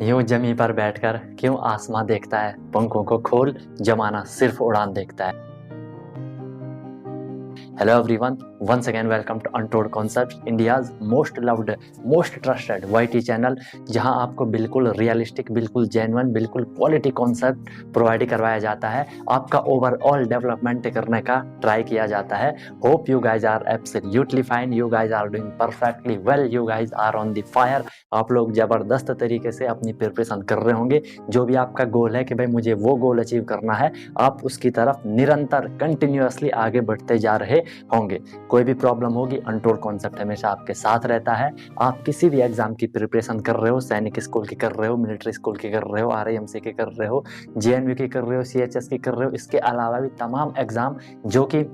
यूं जमी पर बैठकर क्यों आसमां देखता है, पंखों को खोल जमाना सिर्फ उड़ान देखता है। Hello everyone, once again welcome to Untold Concepts, India's most loved, most trusted YT channel, जहां आपको बिल्कुल रियलिस्टिक, बिल्कुल जेन्युइन, बिल्कुल क्वालिटी कॉन्सेप्ट प्रोवाइड करवाया जाता है। आपका ओवरऑल डेवलपमेंट करने का ट्राई किया जाता है। Hope you guys are absolutely fine, you guys are doing perfectly well, you guys are on the fire. आप लोग जबरदस्त तरीके से अपनी प्रिपरेशन कर रहे होंगे। जो भी आपका गोल है कि भाई मुझे वो गोल अचीव करना है, आप उसकी तरफ निरंतर कंटिन्यूअसली आगे बढ़ते जा रहे होंगे। कोई भी प्रॉब्लम होगी, अनटोल्ड कॉन्सेप्ट हमेशा आपके साथ रहता है। आप किसी भी एग्जाम की प्रिपरेशन कर रहे हो, सैनिक स्कूल की कर रहे हो, मिलिट्री स्कूल की कर रहे हो, RIMC की कर रहे हो, JNU की कर रहे हो, CHS की कर रहे हो, इसके अलावा भी तमाम एग्जाम जो कि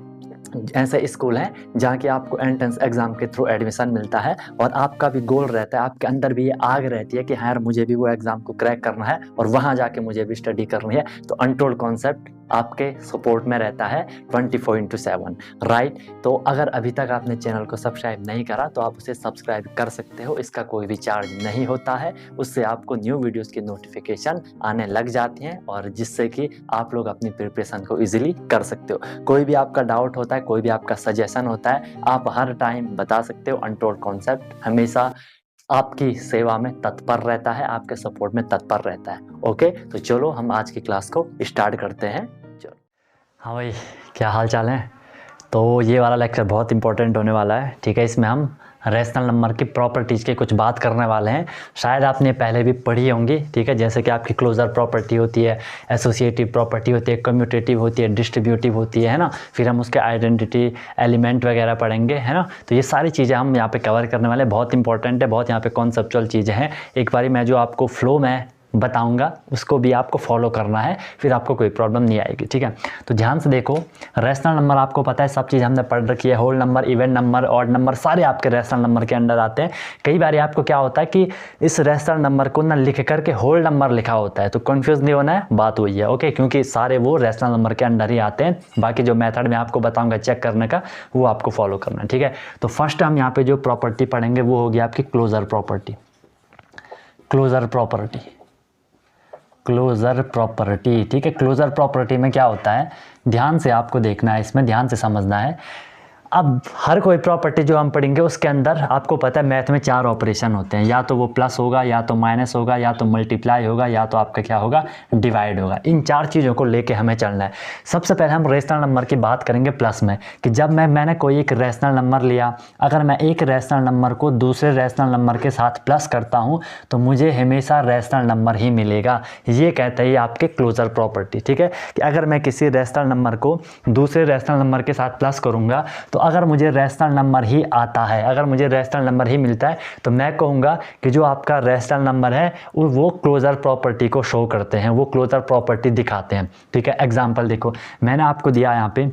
ऐसे स्कूल हैं जहाँ की आपको एंट्रेंस एग्जाम के थ्रू एडमिशन मिलता है और आपका भी गोल रहता है, आपके अंदर भी ये आग रहती है कि हाँ यार मुझे भी वो एग्जाम को क्रैक करना है और वहाँ जाके मुझे भी स्टडी करनी है। तो अनटोल्ड कॉन्सेप्ट आपके सपोर्ट में रहता है 24/7, राइट। तो अगर अभी तक आपने चैनल को सब्सक्राइब नहीं करा तो आप उसे सब्सक्राइब कर सकते हो। इसका कोई भी चार्ज नहीं होता है, उससे आपको न्यू वीडियोस की नोटिफिकेशन आने लग जाती हैं और जिससे कि आप लोग अपनी प्रिपरेशन को इजीली कर सकते हो। कोई भी आपका डाउट होता है, कोई भी आपका सजेशन होता है, आप हर टाइम बता सकते हो। अनटोल्ड कॉन्सेप्ट हमेशा आपकी सेवा में तत्पर रहता है, आपके सपोर्ट में तत्पर रहता है। ओके, तो चलो हम आज की क्लास को स्टार्ट करते हैं। चलो, हाँ भाई, क्या हाल चाल है। तो ये वाला लेक्चर बहुत इंपॉर्टेंट होने वाला है, ठीक है। इसमें हम रैशनल नंबर की प्रॉपर्टीज़ की कुछ बात करने वाले हैं। शायद आपने पहले भी पढ़ी होंगी, ठीक है। जैसे कि आपकी क्लोजर प्रॉपर्टी होती है, एसोसिएटिव प्रॉपर्टी होती है, कम्यूटेटिव होती है, डिस्ट्रीब्यूटिव होती है ना। फिर हम उसके आइडेंटिटी एलिमेंट वगैरह पढ़ेंगे, है ना। तो ये सारी चीज़ें हम यहाँ पे कवर करने वाले हैं। बहुत इंपॉर्टेंट है, बहुत यहाँ पे कॉन्सेप्चुअल चीज़ें हैं। एक बारी मैं जो आपको फ्लो में बताऊंगा उसको भी आपको फॉलो करना है, फिर आपको कोई प्रॉब्लम नहीं आएगी, ठीक है। तो ध्यान से देखो, रैशनल नंबर आपको पता है, सब चीज़ हमने पढ़ रखी है। Whole number, even number, odd number, सारे आपके रैशनल नंबर के अंडर आते हैं। कई बार आपको क्या होता है कि इस रैशनल नंबर को ना लिख करके होल नंबर लिखा होता है, तो कन्फ्यूज़ नहीं होना है, बात वही है, ओके। क्योंकि सारे वो रैशनल नंबर के अंडर ही आते हैं। बाकी जो मेथड मैं आपको बताऊँगा चेक करने का, वो आपको फॉलो करना है, ठीक है। तो फर्स्ट हम यहाँ पर जो प्रॉपर्टी पढ़ेंगे वो होगी आपकी closure property. Closure property, closure property, ठीक है। क्लोजर प्रॉपर्टी में क्या होता है, ध्यान से आपको देखना है, इसमें ध्यान से समझना है। अब हर कोई प्रॉपर्टी जो हम पढ़ेंगे उसके अंदर आपको पता है मैथ में 4 ऑपरेशन होते हैं। या तो वो प्लस होगा, या तो माइनस होगा, या तो मल्टीप्लाई होगा, या तो आपका क्या होगा, डिवाइड होगा। इन 4 चीज़ों को लेके हमें चलना है। सबसे पहले हम रेशनल नंबर की बात करेंगे प्लस में, कि जब मैंने कोई एक रेशनल नंबर लिया, अगर मैं एक रेशनल नंबर को दूसरे रेशनल नंबर के साथ प्लस करता हूँ तो मुझे हमेशा रेशनल नंबर ही मिलेगा। ये कहता है आपके क्लोजर प्रॉपर्टी, ठीक है। कि अगर मैं किसी रेशनल नंबर को दूसरे रेशनल नंबर के साथ प्लस करूँगा तो अगर मुझे रैशनल नंबर ही आता है, अगर मुझे रैशनल नंबर ही मिलता है, तो मैं कहूँगा कि जो आपका रैशनल नंबर है वो क्लोजर प्रॉपर्टी को शो करते हैं, वो क्लोजर प्रॉपर्टी दिखाते हैं, ठीक है। एग्जांपल देखो, मैंने आपको दिया यहाँ पे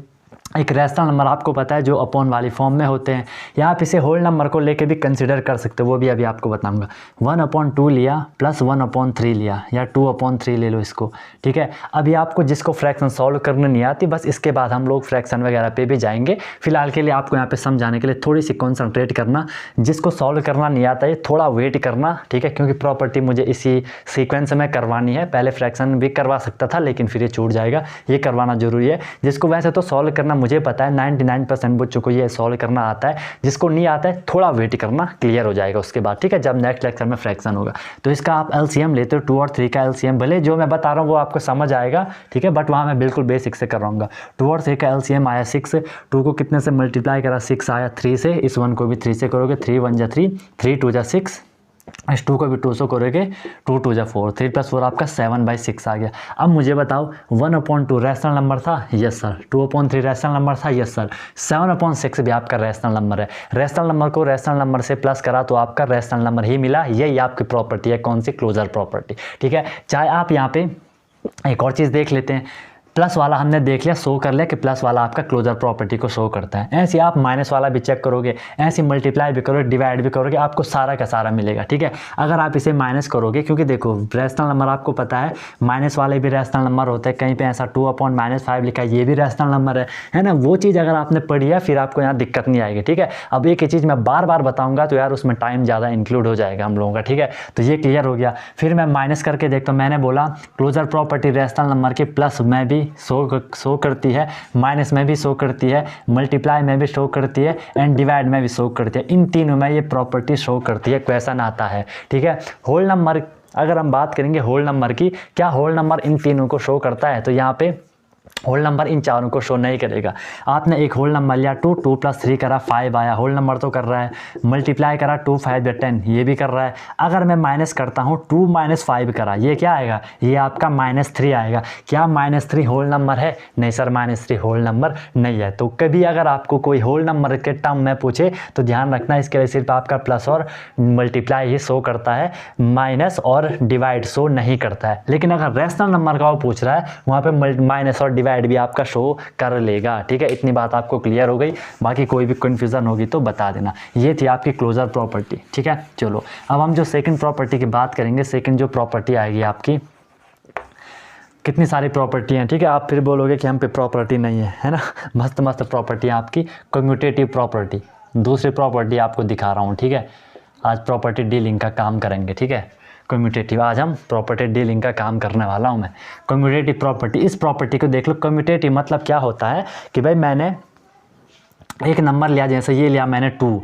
एक रैशनल नंबर, आपको पता है जो अपॉन वाली फॉर्म में होते हैं, या आप इसे होल नंबर को लेके भी कंसिडर कर सकते हो, वो भी अभी आपको बताऊंगा। 1/2 लिया प्लस 1/3 लिया, या 2/3 ले लो इसको, ठीक है। अभी आपको जिसको फ्रैक्शन सॉल्व करने नहीं आती, बस इसके बाद हम लोग फ्रैक्शन वगैरह पे भी जाएंगे। फिलहाल के लिए आपको यहाँ पे समझाने के लिए थोड़ी सी कॉन्सनट्रेट करना। जिसको सॉल्व करना नहीं आता है थोड़ा वेट करना, ठीक है, क्योंकि प्रॉपर्टी मुझे इसी सीक्वेंस में करवानी है। पहले फ्रैक्शन भी करवा सकता था लेकिन फिर ये छूट जाएगा, ये करवाना जरूरी है। जिसको वैसे तो सॉल्व करना मुझे पता है, 99% बच्चों को ये सॉल्व करना आता है। जिसको नहीं आता है थोड़ा वेट करना, क्लियर हो जाएगा उसके बाद, ठीक है, जब नेक्स्ट लेक्चर में फ्रैक्शन होगा। तो इसका आप LCM लेते हो, 2 और 3 का LCM, भले जो मैं बता रहा हूँ वो आपको समझ आएगा, ठीक है, बट वहाँ मैं बिल्कुल बेसिक से कर रहा हूँ। 2 और 3 का LCM आया 6, 2 को कितने से मल्टीप्लाई करा, 6 आया, 3 से, इस 1 को भी 3 से करोगे, 3 1 जा 3, 3 2 जा 6, इस 2 को भी 2 से करोगे, 2 2 जा 4, 3 + 4 आपका 7/6 आ गया। अब मुझे बताओ 1/2 रैशनल नंबर था, यस सर। 2/3 रैशनल नंबर था, यस सर। 7/6 भी आपका रैशनल नंबर है। रैशनल नंबर को रैशनल नंबर से प्लस करा तो आपका रैशनल नंबर ही मिला। यही आपकी प्रॉपर्टी है, कौन सी, क्लोजर प्रॉपर्टी, ठीक है। चाहे आप यहाँ पे एक और चीज़ देख लेते हैं, प्लस वाला हमने देख लिया, शो कर लिया कि प्लस वाला आपका क्लोजर प्रॉपर्टी को शो करता है। ऐसे आप माइनस वाला भी चेक करोगे, ऐसे मल्टीप्लाई भी करोगे, डिवाइड भी करोगे, आपको सारा का सारा मिलेगा। ठीक है, अगर आप इसे माइनस करोगे, क्योंकि देखो रैशनल नंबर आपको पता है माइनस वाले भी रैशनल नंबर होते हैं, कहीं पे ऐसा 2/-5 लिखा है, ये भी रैशनल नंबर है ना। वो चीज़ अगर आपने पढ़ी है फिर आपको यहाँ दिक्कत नहीं आएगी। ठीक है, अब एक ही चीज़ मैं बार बार बताऊँगा तो यार उसमें टाइम ज़्यादा इंक्लूड हो जाएगा हम लोगों का। ठीक है, तो ये क्लियर हो गया। फिर मैं माइनस करके देखता हूँ, मैंने बोला क्लोजर प्रॉपर्टी रैशनल नंबर की प्लस में भी शो करती है, माइनस में भी शो करती है, मल्टीप्लाई में भी शो करती है, एंड डिवाइड में भी शो करती है। इन तीनों में ये प्रॉपर्टी शो करती है, क्वेश्चन आता है। ठीक है, होल नंबर अगर हम बात करेंगे होल नंबर की, क्या होल नंबर इन तीनों को शो करता है, तो यहाँ पे होल नंबर इन चारों को शो नहीं करेगा। आपने एक होल नंबर लिया 2, 2 + 3 करा 5 आया, होल नंबर तो कर रहा है। मल्टीप्लाई करा 2, 5 या 10, ये भी कर रहा है। अगर मैं माइनस करता हूँ 2 - 5 करा, ये क्या आएगा, ये आपका -3 आएगा। क्या -3 होल नंबर है? नहीं सर, -3 होल नंबर नहीं है। तो कभी अगर आपको कोई होल नंबर के टर्म में पूछे तो ध्यान रखना, इसके लिए सिर्फ आपका प्लस और मल्टीप्लाई ही शो करता है, माइनस और डिवाइड शो नहीं करता है। लेकिन अगर रैशनल नंबर का वो पूछ रहा है, वहाँ पे माइनस और डिवाइड भी आपका शो कर लेगा। ठीक है, इतनी बात आपको क्लियर हो गई। बाकी कोई भी कन्फ्यूजन होगी तो बता देना। ये थी आपकी क्लोजर प्रॉपर्टी। ठीक है, चलो अब हम जो सेकंड प्रॉपर्टी की बात करेंगे। सेकंड जो प्रॉपर्टी आएगी आपकी, कितनी सारी प्रॉपर्टी हैं। ठीक है, आप फिर बोलोगे कि हम पे प्रॉपर्टी नहीं है ना। मस्त मस्त प्रॉपर्टी है आपकी। कम्यूटेटिव प्रॉपर्टी, दूसरी प्रॉपर्टी आपको दिखा रहा हूँ। ठीक है, आज प्रॉपर्टी डीलिंग का काम करेंगे। ठीक है, कम्यूटेटिव, आज हम प्रॉपर्टी डीलिंग का काम करने वाला हूँ मैं। कम्यूटेटिव प्रॉपर्टी, इस प्रॉपर्टी को देख लो। कम्यूटेटिव मतलब क्या होता है कि भाई मैंने एक नंबर लिया, जैसे ये लिया मैंने 2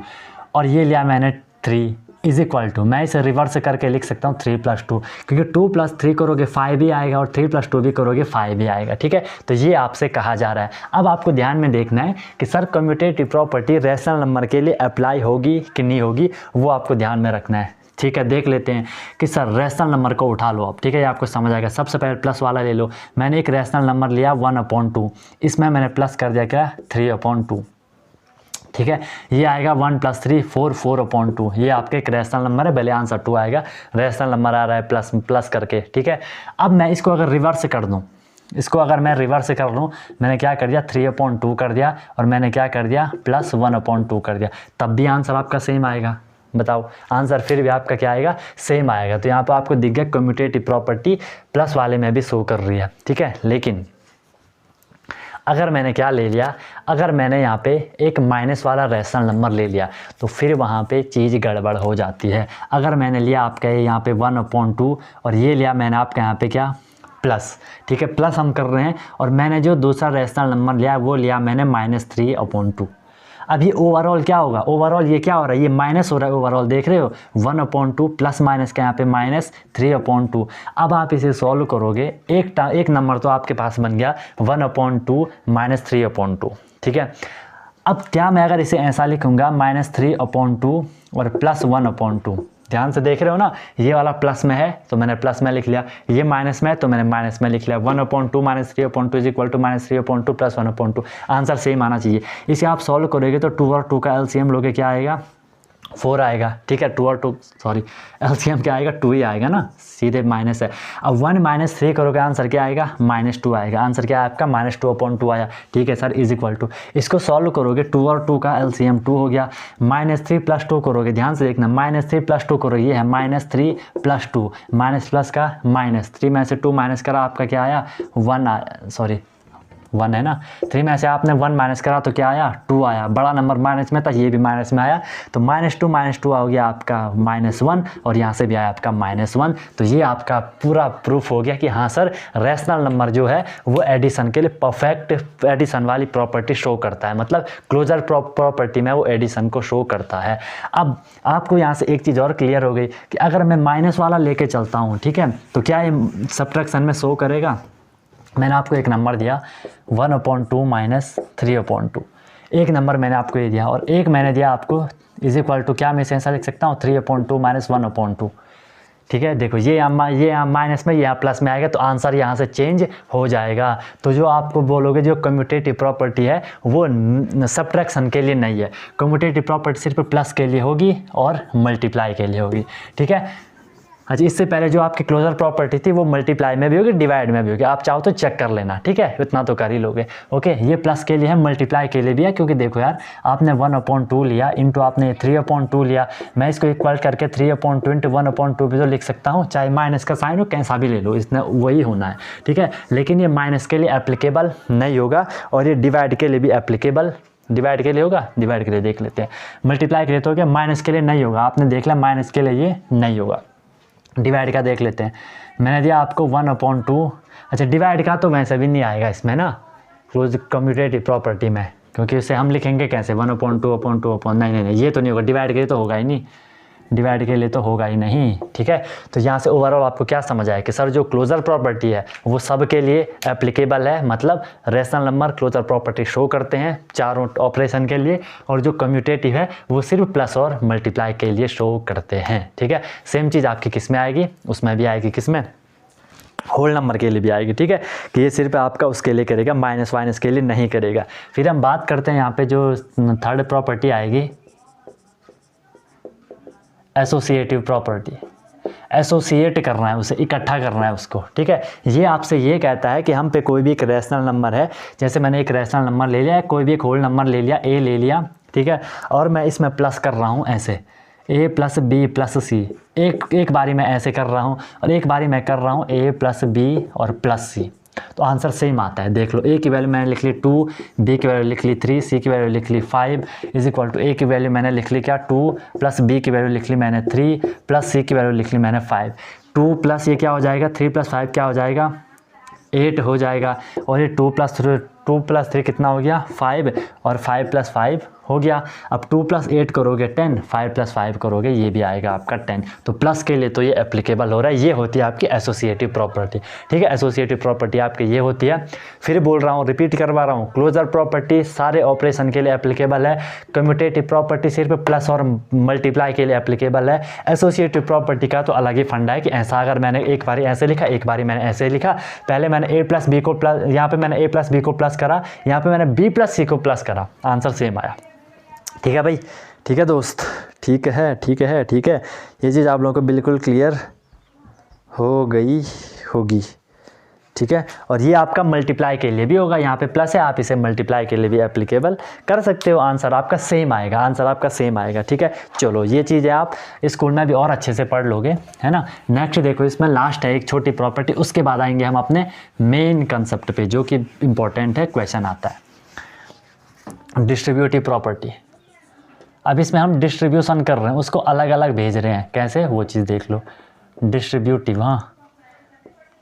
और ये लिया मैंने 3 = मैं इसे रिवर्स करके लिख सकता हूँ 3 + 2, क्योंकि 2 + 3 करोगे 5 भी आएगा और 3 + 2 भी करोगे 5 भी आएगा। ठीक है, तो ये आपसे कहा जा रहा है। अब आपको ध्यान में देखना है कि sir commutative property rational number के लिए अप्लाई होगी कि नहीं होगी, वो आपको ध्यान में रखना है। ठीक है, देख लेते हैं कि सर रैशनल नंबर को उठा लो अब। ठीक है, ये आपको समझ आएगा। सबसे पहले प्लस वाला ले लो। मैंने एक रैशनल नंबर लिया 1/2, इसमें मैंने प्लस कर दिया क्या 3/2। ठीक है, ये आएगा 1 + 3 4, 4/2। ये आपके एक रैशनल नंबर है, भले आंसर 2 आएगा, रैशनल नंबर आ रहा है प्लस करके। ठीक है, अब मैं इसको अगर रिवर्स कर दूँ, इसको अगर मैं रिवर्स कर लूँ, मैंने क्या कर दिया 3/2 कर दिया और मैंने क्या कर दिया +1/2 कर दिया, तब भी आंसर आपका सेम आएगा। बताओ, आंसर फिर भी आपका क्या आएगा, सेम आएगा। तो यहाँ पर आपको दिख गया कम्यूटेटिव प्रॉपर्टी प्लस वाले में भी शो कर रही है। ठीक है, लेकिन अगर मैंने क्या ले लिया, अगर मैंने यहाँ पे एक माइनस वाला रैशनल नंबर ले लिया तो फिर वहाँ पे चीज़ गड़बड़ हो जाती है। अगर मैंने लिया आपका यहाँ पे 1/2 और ये लिया मैंने आपका यहाँ पे क्या प्लस। ठीक है, प्लस हम कर रहे हैं, और मैंने जो दूसरा रैशनल नंबर लिया वो लिया मैंने -3/2। अब ये ओवरऑल क्या होगा, ओवरऑल ये क्या हो रहा है, ये माइनस हो रहा है ओवरऑल, देख रहे हो 1/2 प्लस माइनस का यहाँ पे -3/2। अब आप इसे सॉल्व करोगे, एक नंबर तो आपके पास बन गया 1/2 -3/2। ठीक है, अब क्या मैं अगर इसे ऐसा लिखूंगा -3/2 और +1/2, ध्यान से देख रहे हो ना, ये वाला प्लस में है तो मैंने प्लस में लिख लिया, ये माइनस में है तो मैंने माइनस में लिख लिया। 1/2 -3/2 -3/2 + 1/2, आंसर सेम आना चाहिए। इसे आप सॉल्व करोगे तो 2 और 2 का एलसीएम लोगे, क्या आएगा 4 आएगा। ठीक है, 2 और 2 सॉरी एलसीएम क्या आएगा 2 ही आएगा ना, सीधे माइनस है। अब 1 - 3 करोगे आंसर क्या आएगा -2 आएगा। आंसर क्या है आपका -2/2 आया। ठीक है सर, = इसको सॉल्व करोगे 2 और 2 का एलसीएम 2 हो गया। -3 + 2 करोगे, ध्यान से देखना, -3 + 2 करोगे, ये है -3 + 2, माइनस प्लस का -3 में से 2 माइनस करा, आपका क्या आया 1 है ना, 3 में से आपने 1 माइनस करा तो क्या आया 2 आया। बड़ा नंबर माइनस में था, ये भी माइनस में आया, तो -2 हो गया आपका -1, और यहाँ से भी आया आपका -1। तो ये आपका पूरा प्रूफ हो गया कि हाँ सर, रैशनल नंबर जो है वो एडिशन के लिए परफेक्ट एडिशन वाली प्रॉपर्टी शो करता है, मतलब क्लोजर प्रॉपर्टी में वो एडिशन को शो करता है। अब आपको यहाँ से एक चीज़ और क्लियर हो गई कि अगर मैं माइनस वाला लेके चलता हूँ, ठीक है, तो क्या ये सब्ट्रैक्शन में शो करेगा। मैंने आपको एक नंबर दिया 1/2 -3/2, एक नंबर मैंने आपको ये दिया, और एक मैंने दिया आपको = क्या मैं इसे ऐसा लिख सकता हूँ 3/2 -1/2। ठीक है, देखो ये यहाँ माइनस में, यहाँ प्लस में आएगा तो आंसर यहाँ से चेंज हो जाएगा। तो जो आपको बोलोगे जो कम्यूटेटिव प्रॉपर्टी है वो सब्ट्रैक्शन के लिए नहीं है, कम्यूटेटिव प्रॉपर्टी सिर्फ प्लस के लिए होगी और मल्टीप्लाई के लिए होगी। ठीक है, अच्छा, इससे पहले जो आपकी क्लोजर प्रॉपर्टी थी वो मल्टीप्लाई में भी होगी, डिवाइड में भी होगी, आप चाहो तो चेक कर लेना, ठीक है, इतना तो कर ही लोगे। ओके, ये प्लस के लिए है, मल्टीप्लाई के लिए भी है, क्योंकि देखो यार आपने 1/2 लिया, इंटू आपने 3/2 लिया, मैं इसको इक्वल करके 3/2 इंटू 1/2 भी तो लिख सकता हूँ, चाहे माइनस का साइन हो कैसा भी ले लो, इसने वही होना है, ठीक है। लेकिन ये माइनस के लिए एप्लीकेबल नहीं होगा और ये डिवाइड के लिए भी एप्लीकेबल, डिवाइड के लिए होगा, डिवाइड के लिए देख लेते हैं, मल्टीप्लाई के लिए तो हो गया, माइनस के लिए नहीं होगा, आपने देख लिया माइनस के लिए ये नहीं होगा। डिवाइड का देख लेते हैं, मैंने दिया आपको 1/2। अच्छा, डिवाइड का तो वैसे भी नहीं आएगा इसमें ना, क्लोज कम्यूटेटिव प्रॉपर्टी में, क्योंकि इसे हम लिखेंगे कैसे 1/2 नहीं, ये तो नहीं होगा, डिवाइड के लिए तो होगा ही नहीं, डिवाइड के लिए तो होगा ही नहीं, ठीक है। तो यहाँ से ओवरऑल आपको क्या समझ आया कि सर जो क्लोजर प्रॉपर्टी है वो सब के लिए एप्लीकेबल है, मतलब rational number closure property show करते हैं चारों ऑपरेशन के लिए, और जो कम्यूटेटिव है वो सिर्फ प्लस और मल्टीप्लाई के लिए शो करते हैं, ठीक है। सेम चीज़ आपकी किस में आएगी, उसमें भी आएगी, किस में, होल नंबर के लिए भी आएगी, ठीक है, कि ये सिर्फ आपका उसके लिए करेगा, माइनस वाइनस के लिए नहीं करेगा। फिर हम बात करते हैं यहाँ पे जो थर्ड प्रॉपर्टी आएगी, एसोसिएटिव प्रॉपर्टी। एसोसिएट करना है उसे, इकट्ठा करना है उसको, ठीक है। ये आपसे ये कहता है कि हम पे कोई भी एक रैशनल नंबर है, जैसे मैंने एक रैशनल नंबर ले लिया, कोई भी एक होल नंबर ले लिया, ए ले लिया, ठीक है, और मैं इसमें प्लस कर रहा हूँ ऐसे, a प्लस बी प्लस सी, एक बारी मैं ऐसे कर रहा हूँ और एक बारी मैं कर रहा हूँ a प्लस बी और प्लस सी, तो आंसर सेम आता है। देख लो, a की वैल्यू मैंने लिख ली 2, b की वैल्यू लिख ली 3, c की वैल्यू लिख ली 5 इज इक्वल टू a की वैल्यू मैंने लिख ली क्या 2 प्लस b की वैल्यू लिख ली मैंने 3 प्लस c की वैल्यू लिख ली मैंने 5। 2 प्लस ये क्या हो जाएगा, 3 प्लस 5 क्या हो जाएगा, 8 हो जाएगा, और ये 2 प्लस 3 कितना हो गया 5, और 5 प्लस 5 हो गया। अब 2 प्लस 8 करोगे 10, 5 प्लस 5 करोगे ये भी आएगा आपका 10। तो प्लस के लिए तो ये एप्लीकेबल हो रहा है, ये होती है आपकी एसोसिएटिव प्रॉपर्टी, ठीक है। एसोसिएटिव प्रॉपर्टी आपकी ये होती है। फिर बोल रहा हूँ, रिपीट करवा रहा हूँ, क्लोजर प्रॉपर्टी सारे ऑपरेशन के लिए एप्लीकेबल है, कम्यूटेटिव प्रॉपर्टी सिर्फ प्लस और मल्टीप्लाई के लिए एप्लीकेबल है। एसोसिएटिव प्रॉपर्टी का तो अलग ही फंडा है कि ऐसा अगर मैंने एक बारी ऐसे लिखा, एक बारी मैंने ऐसे लिखा, पहले मैंने a प्लस बी को प्लस, यहाँ पे मैंने a प्लस बी को प्लस करा, यहाँ पे मैंने b प्लस सी को प्लस करा, आंसर सेम आया, ठीक है भाई, ठीक है दोस्त, ठीक है, ठीक है, ठीक है। ये चीज़ आप लोगों को बिल्कुल क्लियर हो गई होगी, ठीक है। और ये आपका मल्टीप्लाई के लिए भी होगा, यहाँ पे प्लस है, आप इसे मल्टीप्लाई के लिए भी एप्लीकेबल कर सकते हो, आंसर आपका सेम आएगा, आंसर आपका सेम आएगा, ठीक है। चलो, ये चीज़ें आप स्कूल में भी और अच्छे से पढ़ लोगे, है ना। नेक्स्ट देखो, इसमें लास्ट है एक छोटी प्रॉपर्टी, उसके बाद आएंगे हम अपने मेन कंसेप्ट पे जो कि इम्पोर्टेंट है, क्वेश्चन आता है डिस्ट्रीब्यूटिव प्रॉपर्टी। अब इसमें हम डिस्ट्रीब्यूशन कर रहे हैं, उसको अलग अलग भेज रहे हैं, कैसे वो चीज़ देख लो। डिस्ट्रीब्यूटिव, हाँ,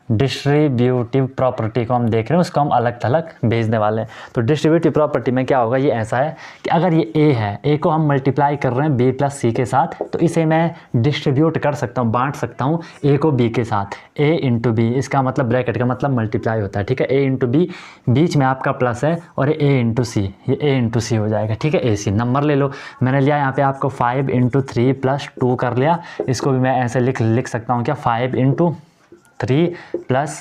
डिस्ट्रीब्यूटिव प्रॉपर्टी को हम देख रहे हैं, उसको हम अलग थलग भेजने वाले हैं। तो डिस्ट्रीब्यूटिव प्रॉपर्टी में क्या होगा, ये ऐसा है कि अगर ये a है, a को हम मल्टीप्लाई कर रहे हैं b प्लस सी के साथ, तो इसे मैं डिस्ट्रीब्यूट कर सकता हूँ, बांट सकता हूँ a को b के साथ, a इंटू बी, इसका मतलब ब्रैकेट का मतलब मल्टीप्लाई होता है, ठीक है। a इंटू बी, बीच में आपका प्लस है, और a इंटू सी, ये a इंटू सी हो जाएगा, ठीक है। a सी नंबर ले लो, मैंने लिया यहाँ पे आपको 5 इंटू 3 प्लस 2 कर लिया, इसको भी मैं ऐसे लिख सकता हूँ क्या, 5 into 3 plus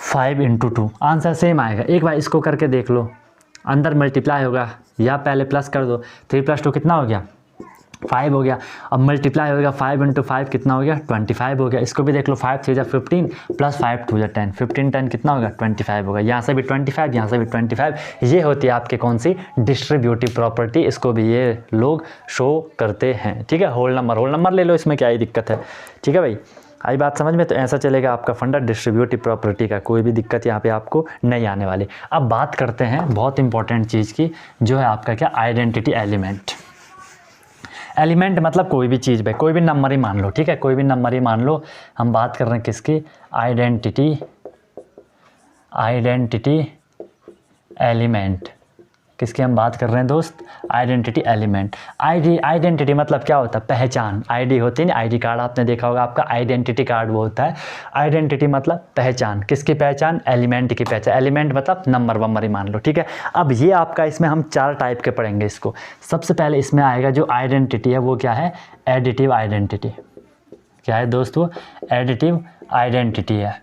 5 into 2, answer same आएगा। एक बार इसको करके देख लो, अंदर मल्टीप्लाई होगा या पहले प्लस कर दो, 3 प्लस 2 कितना हो गया 5 हो गया, अब मल्टीप्लाई होगा 5 इंटू 5 कितना हो गया 25 हो गया। इसको भी देख लो, 5 3 15 प्लस 5 2 10, 15 10 कितना होगा 25 होगा, यहाँ से भी 25, यहाँ से भी 25। ये होती है आपके कौन सी, डिस्ट्रीब्यूटिव प्रॉपर्टी, इसको भी ये लोग शो करते हैं, ठीक है। होल नंबर ले लो, इसमें क्या ही दिक्कत है, ठीक है भाई, आई बात समझ में। तो ऐसा चलेगा आपका फंडा डिस्ट्रीब्यूटिव प्रॉपर्टी का, कोई भी दिक्कत यहाँ पे आपको नहीं आने वाली। अब बात करते हैं बहुत इंपॉर्टेंट चीज़ की, जो है आपका क्या, आइडेंटिटी एलिमेंट। एलिमेंट मतलब कोई भी चीज़ भाई, कोई भी नंबर ही मान लो, ठीक है, कोई भी नंबर ही मान लो। हम बात कर रहे हैं किसकी, आइडेंटिटी एलिमेंट, किसकी हम बात कर रहे हैं दोस्त, आइडेंटिटी एलिमेंट। आइडेंटिटी मतलब क्या होता है, पहचान। आईडी होती है ना, आईडी कार्ड आपने देखा होगा, आपका आइडेंटिटी कार्ड वो होता है। आइडेंटिटी मतलब पहचान, किसकी पहचान, एलिमेंट की पहचान। एलिमेंट मतलब नंबर वंबर ही मान लो, ठीक है। अब ये आपका, इसमें हम 4 टाइप के पढ़ेंगे इसको। सबसे पहले इसमें आएगा जो आइडेंटिटी है वो क्या है, एडिटिव आइडेंटिटी। क्या है दोस्तों, एडिटिव आइडेंटिटी है,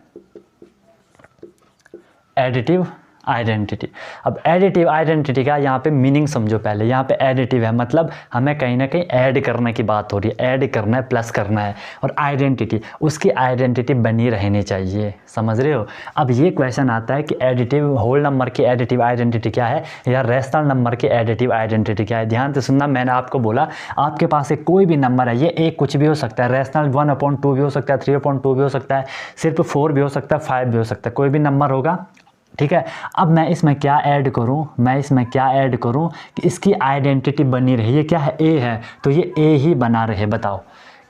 एडिटिव आइडेंटिटी। अब एडिटिव आइडेंटिटी का यहाँ पे मीनिंग समझो पहले। यहाँ पे एडिटिव है मतलब हमें कहीं ना कहीं ऐड करने की बात हो रही है, ऐड करना है, प्लस करना है। और आइडेंटिटी, उसकी आइडेंटिटी बनी रहनी चाहिए, समझ रहे हो। अब ये क्वेश्चन आता है कि एडिटिव होल नंबर की एडिटिव आइडेंटिटी क्या है या रेशनल नंबर की एडिटिव आइडेंटिटी क्या है। ध्यान से सुनना, मैंने आपको बोला आपके पास एक कोई भी नंबर है, ये एक कुछ भी हो सकता है, रेशनल 1/2 भी हो सकता है, 3/2 भी हो सकता है, सिर्फ 4 भी हो सकता है, 5 भी हो सकता है, कोई भी नंबर होगा, ठीक है। अब मैं इसमें क्या ऐड करूं, मैं इसमें क्या ऐड करूं कि इसकी आइडेंटिटी बनी रहे। ये क्या है, ए है, तो ये ए ही बना रहे। बताओ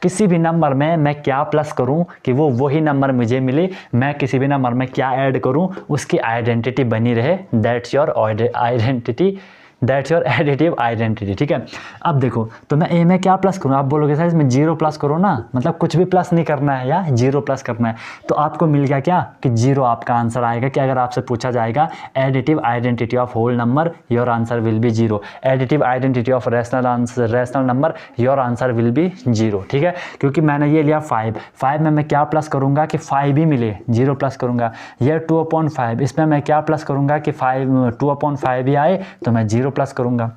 किसी भी नंबर में मैं क्या प्लस करूं कि वो वही नंबर मुझे मिले, मैं किसी भी नंबर में क्या ऐड करूं उसकी आइडेंटिटी बनी रहे। That's your identity, that's your additive identity, ठीक है। अब देखो, तो मैं ए में क्या प्लस करूँ, आप बोलोगे सर इसमें 0 प्लस करो ना, मतलब कुछ भी प्लस नहीं करना है या 0 प्लस करना है। तो आपको मिल गया क्या कि 0 आपका आंसर आएगा। कि अगर आपसे पूछा जाएगा additive identity of whole number, your answer will be 0। Additive identity of rational number, your answer will be 0, ठीक है। क्योंकि मैंने ये लिया 5 में मैं क्या प्लस करूँगा कि 5 ही मिले, 0 प्लस करूँगा। ये 2/5, इसमें मैं क्या प्लस करूँगा कि 2/5 ही आए तो मैं 0 प्लस करूँगा,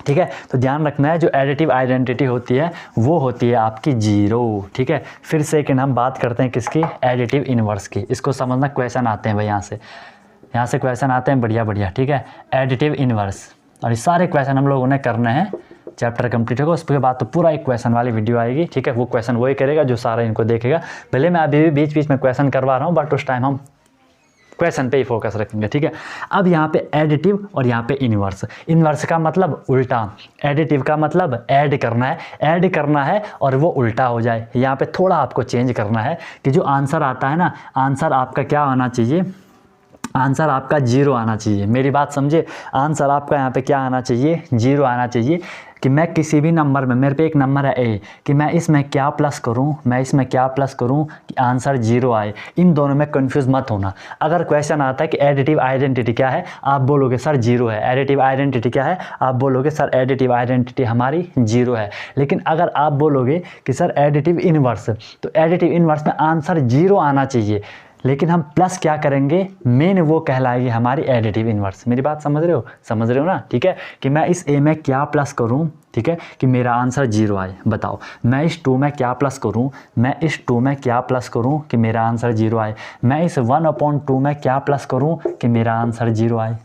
ठीक है। तो ध्यान रखना है जो एडिटिव आइडेंटिटी होती है वो होती है आपकी 0, ठीक है। फिर सेकंड हम बात करते हैं किसकी, एडिटिव इनवर्स की। इसको समझना, क्वेश्चन आते हैं भाई यहाँ से क्वेश्चन आते हैं बढ़िया बढ़िया, ठीक है। एडिटिव इनवर्स, और ये सारे क्वेश्चन हम लोगों ने करने हैं। चैप्टर कंप्लीट होगा उसके बाद तो पूरा एक क्वेश्चन वाली वीडियो आएगी, ठीक है। वो क्वेश्चन वही करेगा जो सारा इनको देखेगा। भले मैं अभी भी बीच बीच में क्वेश्चन करवा रहा हूँ, बट उस टाइम हम क्वेश्चन पे ही फोकस रखेंगे, ठीक है। अब यहाँ पे एडिटिव और यहाँ पे इनवर्स। इनवर्स का मतलब उल्टा, एडिटिव का मतलब ऐड करना है और वो उल्टा हो जाए। यहाँ पे थोड़ा आपको चेंज करना है कि जो आंसर आता है ना, आंसर आपका क्या आना चाहिए, आंसर आपका 0 आना चाहिए। मेरी बात समझे, आंसर आपका यहाँ पे क्या आना चाहिए, 0 आना चाहिए। कि मैं किसी भी नंबर में, मेरे पे एक नंबर है ए, कि मैं इसमें क्या प्लस करूं कि आंसर 0 आए। इन दोनों में कंफ्यूज मत होना। अगर क्वेश्चन आता है कि एडिटिव आइडेंटिटी क्या है, आप बोलोगे सर 0 है। एडिटिव आइडेंटिटी क्या है, आप बोलोगे सर एडिटिव आइडेंटिटी हमारी 0 है। लेकिन अगर आप बोलोगे कि सर एडिटिव इनवर्स, तो एडिटिव इनवर्स में आंसर 0 आना चाहिए, लेकिन हम प्लस क्या करेंगे, मेन वो कहलाएगी हमारी एडिटिव इनवर्स। मेरी बात समझ रहे हो ना, ठीक है। कि मैं इस ए में क्या प्लस करूं, ठीक है, कि मेरा आंसर 0 आए। बताओ मैं इस 2 में क्या प्लस करूं, कि मेरा आंसर 0 आए। मैं इस 1/2 में क्या प्लस करूं कि मेरा आंसर 0 आए।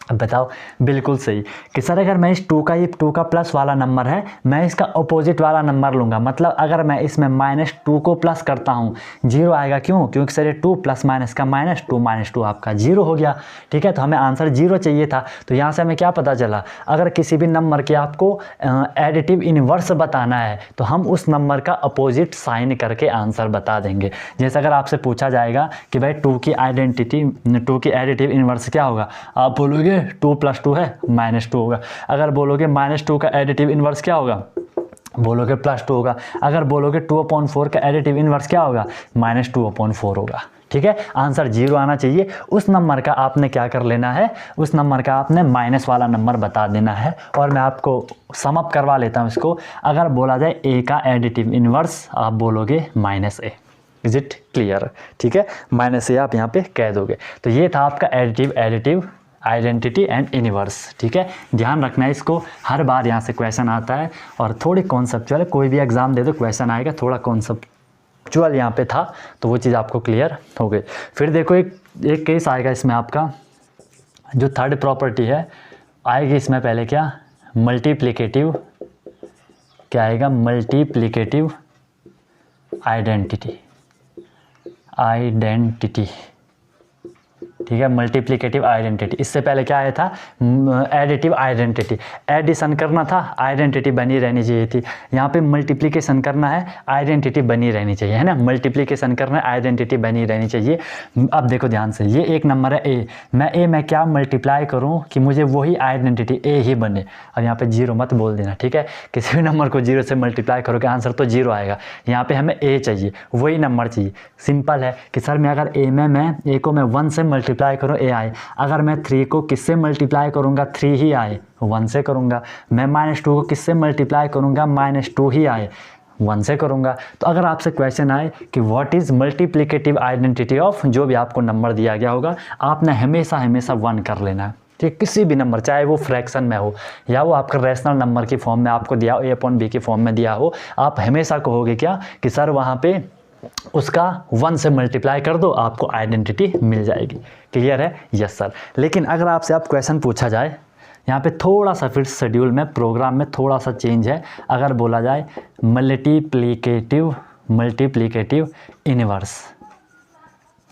अब बताओ, बिल्कुल सही कि सर अगर मैं इस 2 का प्लस वाला नंबर है, मैं इसका अपोजिट वाला नंबर लूँगा। मतलब अगर मैं इसमें -2 को प्लस करता हूँ, 0 आएगा। क्यों? क्योंकि सर ये 2 प्लस माइनस का -2 आपका 0 हो गया, ठीक है। तो हमें आंसर 0 चाहिए था। तो यहाँ से हमें क्या पता चला, अगर किसी भी नंबर के आपको एडिटिव इनवर्स बताना है तो हम उस नंबर का अपोजिट साइन करके आंसर बता देंगे। जैसे अगर आपसे पूछा जाएगा कि भाई 2 की एडिटिव इनवर्स क्या होगा, आप बोलोगे 2 + 2 है -2 होगा। अगर बोलोगे -2 का एडिटिव इनवर्स क्या होगा, बोलोगे +2 होगा। अगर बोलोगे 2/4 का एडिटिव इनवर्स क्या होगा, -2/4 होगा, ठीक है। आंसर 0 आना चाहिए। उस नंबर का आपने क्या कर लेना है, उस नंबर का आपने माइनस वाला नंबर बता देना है। और मैं आपको सम अप करवा लेता हूँ इसको। अगर बोला जाए ए का एडिटिव इनवर्स, आप बोलोगे -a। Is it clear? ठीक है, -a आप यहाँ पे कह दोगे। तो ये था आपका एडिटिव आइडेंटिटी एंड इनवर्स, ठीक है। ध्यान रखना है इसको, हर बार यहाँ से क्वेश्चन आता है और थोड़ी कॉन्सेप्चुअल है। कोई भी एग्जाम दे दो क्वेश्चन आएगा, थोड़ा कॉन्सेप्चुअल यहाँ पे था तो वो चीज़ आपको क्लियर हो गई। फिर देखो एक केस आएगा इसमें, आपका जो थर्ड प्रॉपर्टी है आएगी इसमें पहले क्या, मल्टीप्लिकेटिव, क्या आएगा, मल्टीप्लिकेटिव आइडेंटिटी, ठीक है। मल्टीप्लिकेटिव आइडेंटिटी, इससे पहले क्या आया था, एडिटिव आइडेंटिटी। एडिशन करना था, आइडेंटिटी बनी रहनी चाहिए थी। यहाँ पे मल्टीप्लिकेशन करना है, आइडेंटिटी बनी रहनी चाहिए, है ना। मल्टीप्लिकेशन करना है, आइडेंटिटी बनी रहनी चाहिए। अब देखो ध्यान से, ये एक नंबर है ए, मैं ए में क्या मल्टीप्लाई करूँ कि मुझे वही आइडेंटिटी ए ही बने। और यहाँ पे 0 मत बोल देना, ठीक है। किसी भी नंबर को 0 से मल्टीप्लाई करोगे आंसर तो 0 आएगा। यहाँ पे हमें ए चाहिए, वही नंबर चाहिए। सिंपल है कि सर मैं अगर ए को मैं 1 से मल्टीप्लाई करूँ ए आए। अगर मैं 3 को किससे मल्टीप्लाई करूँगा, 3 ही आए, 1 से करूँगा। मैं -2 को किससे मल्टीप्लाई करूँगा, -2 ही आए, 1 से करूँगा। तो अगर आपसे क्वेश्चन आए कि what is multiplicative identity of जो भी आपको नंबर दिया गया होगा, आपने हमेशा 1 कर लेना है, ठीक। किसी भी नंबर, चाहे वो फ्रैक्शन में हो या वो आपका रैशनल नंबर की फॉर्म में आपको दिया हो, a/b की फॉर्म में दिया हो, आप हमेशा कहोगे क्या कि सर वहाँ पे उसका 1 से मल्टीप्लाई कर दो, आपको आइडेंटिटी मिल जाएगी। क्लियर है? Yes sir. लेकिन अगर आपसे आप क्वेश्चन पूछा जाए, यहाँ पे थोड़ा सा फिर शेड्यूल में, प्रोग्राम में थोड़ा सा चेंज है। अगर बोला जाए मल्टीप्लिकेटिव इनवर्स,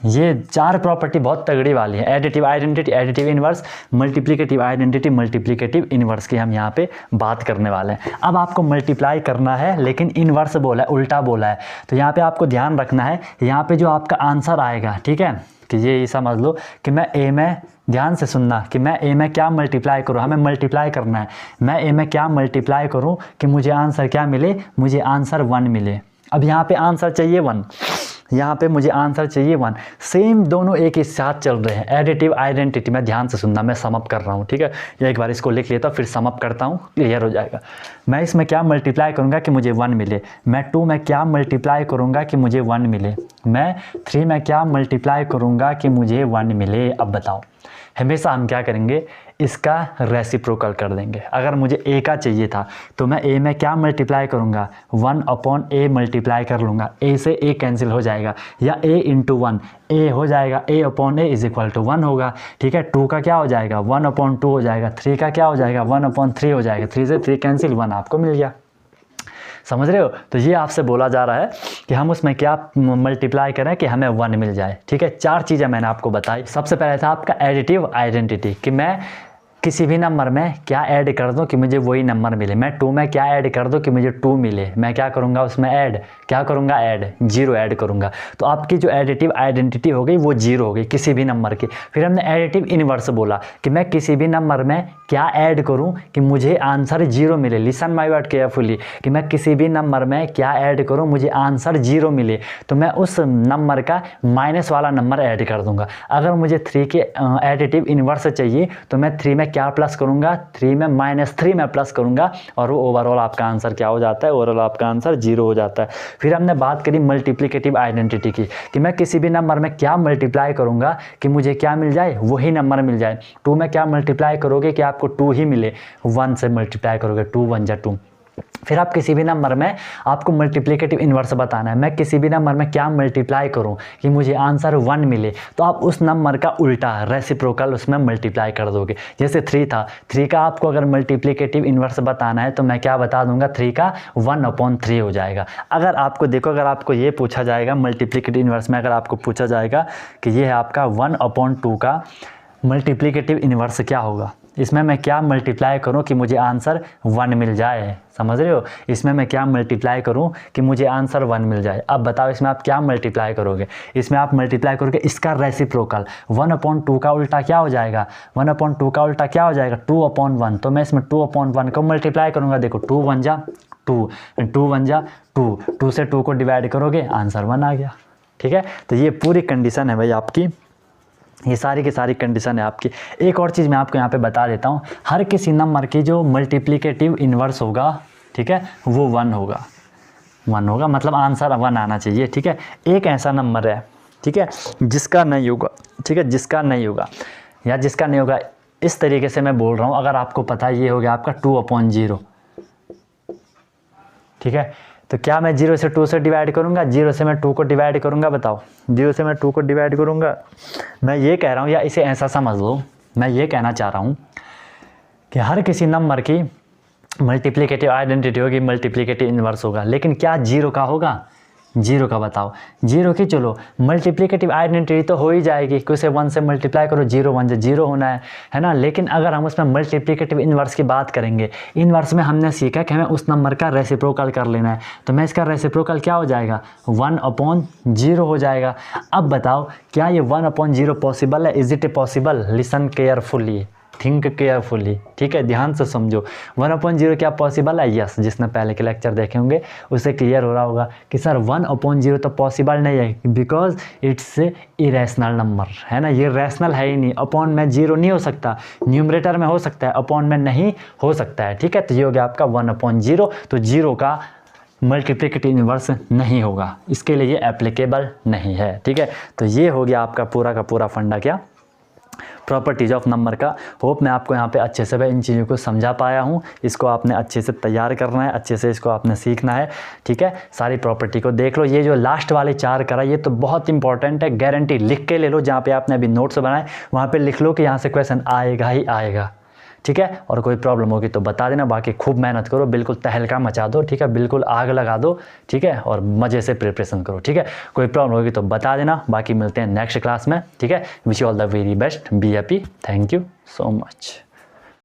ये 4 प्रॉपर्टी बहुत तगड़ी वाली है। Additive identity, additive inverse, multiplicative identity, multiplicative inverse की हम यहाँ पे बात करने वाले हैं। अब आपको मल्टीप्लाई करना है, लेकिन इनवर्स बोला है, उल्टा बोला है। तो यहाँ पे आपको ध्यान रखना है, यहाँ पे जो आपका आंसर आएगा, ठीक है, कि ये समझ लो कि मैं ए में, ध्यान से सुनना, कि मैं ए में क्या मल्टीप्लाई करूँ, हमें मल्टीप्लाई करना है। मैं ए में क्या मल्टीप्लाई करूँ कि मुझे आंसर क्या मिले, मुझे आंसर 1 मिले। अब यहाँ पे आंसर चाहिए 1, यहाँ पे मुझे आंसर चाहिए 1। सेम दोनों एक ही साथ चल रहे हैं। एडिटिव आइडेंटिटी में ध्यान से सुनना, मैं समअप कर रहा हूँ, ठीक है। ये एक बार इसको लिख लेता हूँ, फिर समअप करता हूँ, क्लियर हो जाएगा। मैं इसमें क्या मल्टीप्लाई करूँगा कि मुझे 1 मिले। मैं 2 में क्या मल्टीप्लाई करूँगा कि मुझे 1 मिले। मैं 3 में क्या मल्टीप्लाई करूँगा कि मुझे 1 मिले। अब बताओ, हमेशा हम क्या करेंगे, इसका रेसिप्रोकल कर देंगे। अगर मुझे ए का चाहिए था तो मैं ए में क्या मल्टीप्लाई करूँगा, 1/a मल्टीप्लाई कर लूँगा। ए से ए कैंसिल हो जाएगा, या a × 1 a हो जाएगा, a/a = 1 होगा, ठीक है। 2 का क्या हो जाएगा, 1/2 हो जाएगा। 3 का क्या हो जाएगा, 1/3 हो जाएगा। 3 से 3 कैंसिल, 1 आपको मिल गया। समझ रहे हो? तो ये आपसे बोला जा रहा है कि हम उसमें क्या मल्टीप्लाई करें कि हमें 1 मिल जाए, ठीक है। 4 चीज़ें मैंने आपको बताई। सबसे पहले था आपका एडिटिव आइडेंटिटी, कि मैं किसी भी नंबर में क्या ऐड कर दूं कि मुझे वही नंबर मिले। मैं 2 में क्या ऐड कर दूं कि मुझे 2 मिले। मैं क्या करूंगा उसमें ऐड, क्या करूंगा ऐड, 0 ऐड करूंगा। तो आपकी जो एडिटिव आइडेंटिटी हो गई वो 0 हो गई किसी भी नंबर की। फिर हमने एडिटिव इनवर्स बोला कि मैं किसी भी नंबर में क्या ऐड करूं कि मुझे आंसर 0 मिले। लिसन माय वर्ड केयरफुली, कि मैं किसी भी नंबर में क्या ऐड करूं मुझे आंसर 0 मिले, तो मैं उस नंबर का माइनस वाला नंबर ऐड कर दूंगा। अगर मुझे 3 के एडिटिव इनवर्स चाहिए तो मैं 3 में क्या प्लस करूंगा, 3 में -3 में प्लस करूंगा, और वो ओवरऑल आपका आंसर क्या हो जाता है, ओवरऑल आपका आंसर 0 हो जाता है। फिर हमने बात करी मल्टीप्लिकेटिव आइडेंटिटी की, कि मैं किसी भी नंबर में क्या मल्टीप्लाई करूंगा कि मुझे क्या मिल जाए, वही नंबर मिल जाए। 2 में क्या मल्टीप्लाई करोगे कि आपको 2 ही मिले, 1 से मल्टीप्लाई करोगे, 2 1 जा 2। फिर आप किसी भी नंबर में आपको मल्टीप्लिकेटिव इनवर्स बताना है। मैं किसी भी नंबर में क्या मल्टीप्लाई करूं कि मुझे आंसर 1 मिले, तो आप उस नंबर का उल्टा रेसिप्रोकल उसमें मल्टीप्लाई कर दोगे। जैसे 3 था, 3 का आपको अगर मल्टीप्लिकेटिव इनवर्स बताना है तो मैं क्या बता दूंगा, 3 का 1/3 हो जाएगा। अगर आपको देखो, अगर आपको ये पूछा जाएगा मल्टीप्लिकेटिव इनवर्स में, अगर आपको पूछा जाएगा कि ये है आपका 1/2 का मल्टीप्लिकेटिव इनवर्स क्या होगा, इसमें मैं क्या मल्टीप्लाई करूं कि मुझे आंसर 1 मिल जाए। समझ रहे हो? इसमें मैं क्या मल्टीप्लाई करूं कि मुझे आंसर 1 मिल जाए। अब बताओ इसमें आप क्या मल्टीप्लाई करोगे। इसमें आप मल्टीप्लाई करोगे इसका रेसिप्रोकल। 1/2 का उल्टा क्या हो जाएगा, 1/2 का उल्टा क्या हो जाएगा, 2/1। तो मैं इसमें 2/1 को मल्टीप्लाई करूंगा। देखो 2 1 जा 2, 2 1 जा 2, 2 से 2 को डिवाइड करोगे, आंसर 1 आ गया। ठीक है, तो ये पूरी कंडीशन है भाई आपकी, ये सारी की सारी कंडीशन है आपकी। एक और चीज़ मैं आपको यहाँ पे बता देता हूँ, हर किसी नंबर की जो मल्टीप्लिकेटिव इन्वर्स होगा, ठीक है, वो 1 होगा। 1 होगा मतलब आंसर 1 आना चाहिए। ठीक है, एक ऐसा नंबर है, ठीक है, जिसका नहीं होगा, ठीक है, जिसका नहीं होगा या जिसका नहीं होगा, इस तरीके से मैं बोल रहा हूँ। अगर आपको पता ये हो गया आपका 2/0, ठीक है, तो क्या मैं 0 से 2 से डिवाइड करूंगा, 0 से मैं 2 को डिवाइड करूंगा। बताओ 0 से मैं 2 को डिवाइड करूंगा। मैं ये कह रहा हूँ, या इसे ऐसा समझ लो, मैं ये कहना चाह रहा हूँ कि हर किसी नंबर की मल्टीप्लिकेटिव आइडेंटिटी होगी, मल्टीप्लिकेटिव इन्वर्स होगा, लेकिन क्या 0 का होगा, 0 का बताओ। 0 की चलो मल्टीप्लिकेटिव आइडेंटिटी तो हो ही जाएगी कि उसे 1 से मल्टीप्लाई करो, 0 1 0 होना है ना। लेकिन अगर हम उसमें मल्टीप्लिकेटिव इन्वर्स की बात करेंगे, इन्वर्स में हमने सीखा कि हमें उस नंबर का रेसिप्रोकल कर लेना है। तो मैं इसका रेसिप्रोकल क्या हो जाएगा, 1/0 हो जाएगा। अब बताओ क्या ये 1/0 पॉसिबल है, is it possible? Listen carefully, think carefully, ठीक है, ध्यान से समझो। 1/0 क्या पॉसिबल है? यस, जिसने पहले के लेक्चर देखे होंगे उसे क्लियर हो रहा होगा कि सर 1/0 तो पॉसिबल नहीं है, बिकॉज इट्स इरेशनल नंबर, है ना, ये रैशनल है ही नहीं। अपॉन में 0 नहीं हो सकता, न्यूमरेटर में हो सकता है, अपॉन में नहीं हो सकता है। ठीक है, तो ये हो गया आपका 1/0। तो 0 का मल्टीप्लिकेटिव इन्वर्स नहीं होगा, इसके लिए ये एप्लीकेबल नहीं है। ठीक है, तो ये हो गया आपका पूरा का पूरा फंडा क्या, प्रॉपर्टीज ऑफ नंबर का। होप मैं आपको यहाँ पे अच्छे से इन चीज़ों को समझा पाया हूँ। इसको आपने अच्छे से तैयार करना है, अच्छे से इसको आपने सीखना है। ठीक है, सारी प्रॉपर्टी को देख लो। ये जो लास्ट वाले 4 करा ये तो बहुत इंपॉर्टेंट है, गारंटी लिख के ले लो। जहाँ पे आपने अभी नोट्स बनाए वहाँ पे लिख लो कि यहाँ से क्वेश्चन आएगा ही आएगा। ठीक है, और कोई प्रॉब्लम होगी तो बता देना। बाकी खूब मेहनत करो, बिल्कुल तहलका मचा दो। ठीक है, बिल्कुल आग लगा दो। ठीक है, और मज़े से प्रिपरेशन करो। ठीक है, कोई प्रॉब्लम होगी तो बता देना। बाकी मिलते हैं नेक्स्ट क्लास में। ठीक है, wish you all the very best, be happy, thank you so much.